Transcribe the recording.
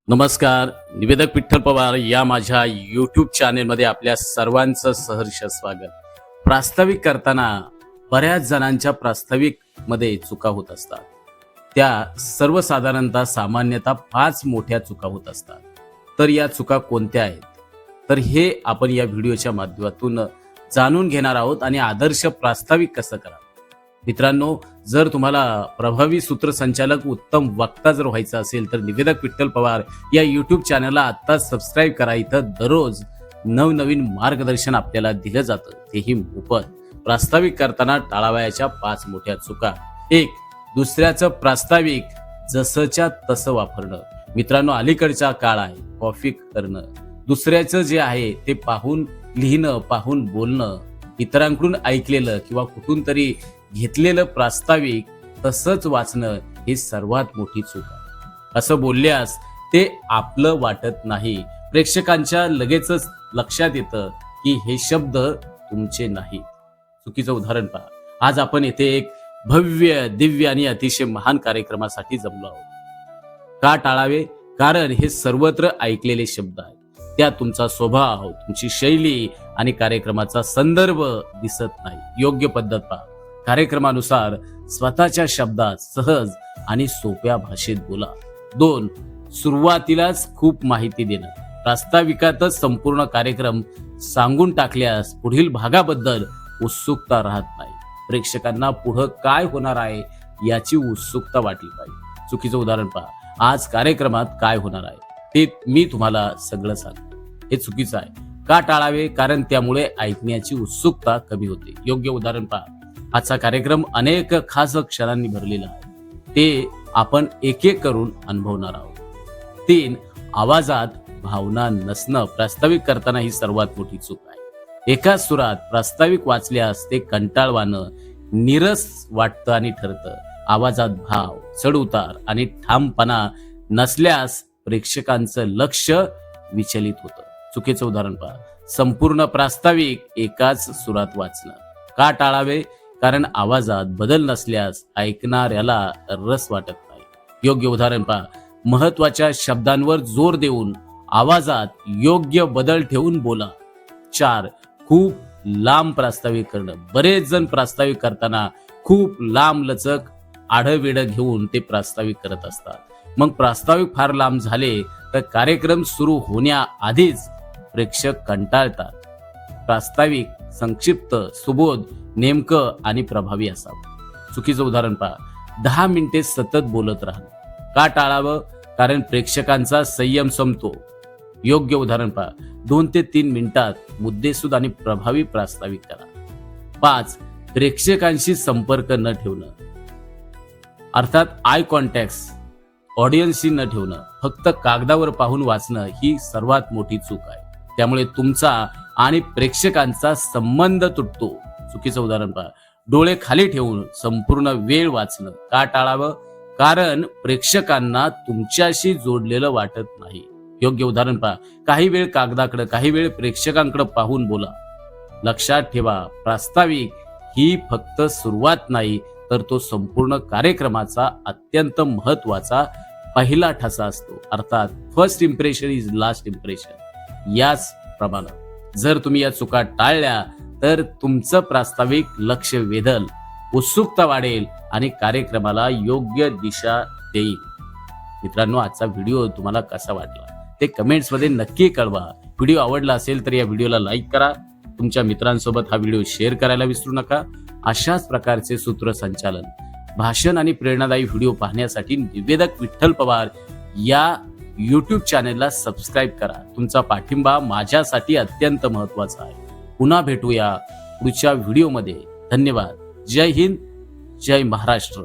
नमस्कार. निवेदक विठ्ठल पवार या माझ्या यूट्यूब चॅनेलमध्ये आपल्या सर्वांचं सहर्ष स्वागत. प्रास्ताविक करताना बऱ्याच जणांच्या प्रास्ताविक मध्ये चुका होत असतात. त्या सर्वसाधारणतः सामान्यतः 5 मोठ्या चुका होत असतात. तर या चुका कोणत्या आहेत, तर हे आपण या व्हिडिओच्या माध्यमातून जाणून घेणार आहोत आणि आदर्श प्रास्ताविक कसं करावं. मित्रांनो, जर तुम्हाला प्रभावी सूत्रसंचालक उत्तम वक्ता जर व्हायचं असेल तर निवेदक विठ्ठल पवार या यूट्यूब चॅनलला आत्ताच सबस्क्राईब करा. इथं दररोज नवनवीन मार्गदर्शन आपल्याला दिलं जातं, तेही मोफत. प्रास्ताविक करताना टाळावयाच्या 5 मोठ्या चुका. 1. दुसऱ्याचं प्रास्ताविक जसंच्या तसं वापरणं. मित्रांनो, अलीकडचा काळ आहे कॉपी करणं. दुसऱ्याचं जे आहे ते पाहून लिहिणं, पाहून बोलणं, इतरांकडून ऐकलेलं किंवा कुठून तरी घेतलेलं प्रास्ताविक तसंच वाचणं ही सर्वात मोठी चूक आहे. असं बोलल्यास ते आपलं वाटत नाही. प्रेक्षकांच्या लगेचच लक्षात येतं की हे शब्द तुमचे नाहीत. चुकीचं उदाहरण पहा. आज आपण येथे एक भव्य, दिव्य आणि अतिशय महान कार्यक्रमासाठी जमलो आहोत. का टाळावे? कारण हे सर्वत्र ऐकलेले शब्द आहेत. त्यात तुमचा स्वभाव, तुमची शैली आणि कार्यक्रमाचा संदर्भ दिसत नाही. योग्य पद्धत पहा. कार्यक्रमानुसार स्वतःच्या शब्दात सहज आणि सोप्या भाषेत बोला. 2. सुरुवातीलाच खूप माहिती देणं. प्रास्ताविकातच संपूर्ण कार्यक्रम सांगून टाकल्यास पुढील भागाबद्दल उत्सुकता राहत नाही. प्रेक्षकांना पुढं काय होणार आहे याची उत्सुकता वाटली पाहिजे. चुकीचं उदाहरण पहा. आज कार्यक्रमात काय होणार आहे ते मी तुम्हाला सगळं सांगतो. हे चुकीचं आहे. का टाळावे? कारण त्यामुळे ऐकण्याची उत्सुकता कमी होते. योग्य उदाहरण पहा. आजचा कार्यक्रम अनेक खास क्षणांनी भरलेला आहे. ते आपण एक एक करून अनुभवणार आहोत. 3. आवाजात भावना नसणं. प्रास्ताविक करताना ही सर्वात मोठी चूक आहे. एकाच सुरात प्रास्ताविक वाचल्यास ते कंटाळवाणं, नीरस वाटतं आणि ठरतं. आवाजात भाव, चढउतार आणि ठामपणा नसल्यास प्रेक्षकांचं लक्ष विचलित होतं. चुकीचं उदाहरण पहा. संपूर्ण प्रास्ताविक एकाच सुरात वाचणं. का टाळावे? कारण आवाजात बदल नसल्यास ऐकणाऱ्याला रस वाटत नाही. योग्य उदाहरण पहा. महत्वाच्या शब्दांवर जोर देऊन आवाजात योग्य बदल ठेवून बोला. 4. खूप लांब प्रास्ताविक करणं. बरेच जण प्रास्ताविक करताना खूप लांब लचक आढवेढ घेऊन ते प्रास्ताविक करत असतात. मग प्रास्ताविक फार लांब झाले तर कार्यक्रम सुरू होण्याआधीच प्रेक्षक कंटाळतात. प्रास्ताविक संक्षिप्त, सुबोध, नेमकं आणि प्रभावी असावं. चुकीचं उदाहरण पहा. 10 मिनिटे सतत बोलत राहणं. का टाळावं? कारण प्रेक्षकांचा संयम संपतो. योग्य उदाहरण पहा. 2 ते 3 मिनिटात मुद्देसूद आणि प्रभावी प्रास्ताविक करा. 5. प्रेक्षकांशी संपर्क न ठेवणं. अर्थात आय कॉन्टॅक्ट ऑडियन्सशी न ठेवणं, फक्त कागदावर पाहून वाचणं ही सर्वात मोठी चूक आहे. त्यामुळे तुमचा आणि प्रेक्षकांचा संबंध तुटतो. चुकीचं उदाहरण पहा. डोळे खाली ठेवून संपूर्ण वेळ वाचणं. का टाळावं? कारण प्रेक्षकांना तुमच्याशी जोडलेलं वाटत नाही. योग्य उदाहरण पहा. काही वेळ कागदाकडे, काही वेळ प्रेक्षकांकडे पाहून बोला. लक्षात ठेवा, प्रास्ताविक ही फक्त सुरुवात नाही तर तो संपूर्ण कार्यक्रमाचा अत्यंत महत्वाचा पहिला ठसा असतो. अर्थात first impression is last impression. याच प्रमाणे जर तुम्ही या चुका टाळल्या तर तुमचं प्रास्ताविक लक्ष वेधल, उत्सुकता वाढेल आणि कार्यक्रमाला योग्य दिशा देईल. मित्रांनो, आजचा व्हिडिओ तुम्हाला कसा वाटला ते कमेंट्स मध्ये नक्की कळवा. व्हिडिओ आवडला असेल तर या व्हिडिओला लाईक करा. तुमच्या मित्रांसोबत हा व्हिडिओ शेअर करायला विसरू नका. अशाच प्रकारचे सूत्रसंचालन, भाषण आणि प्रेरणादायी व्हिडिओ पाहण्यासाठी निवेदक विठ्ठल पवार या यूट्यूब चॅनेलला सबस्क्राईब करा. तुमचा पाठिंबा माझ्यासाठी अत्यंत महत्वाचा आहे. पुन्हा भेटूया पुढच्या व्हिडिओमध्ये. धन्यवाद. जय हिंद, जय महाराष्ट्र.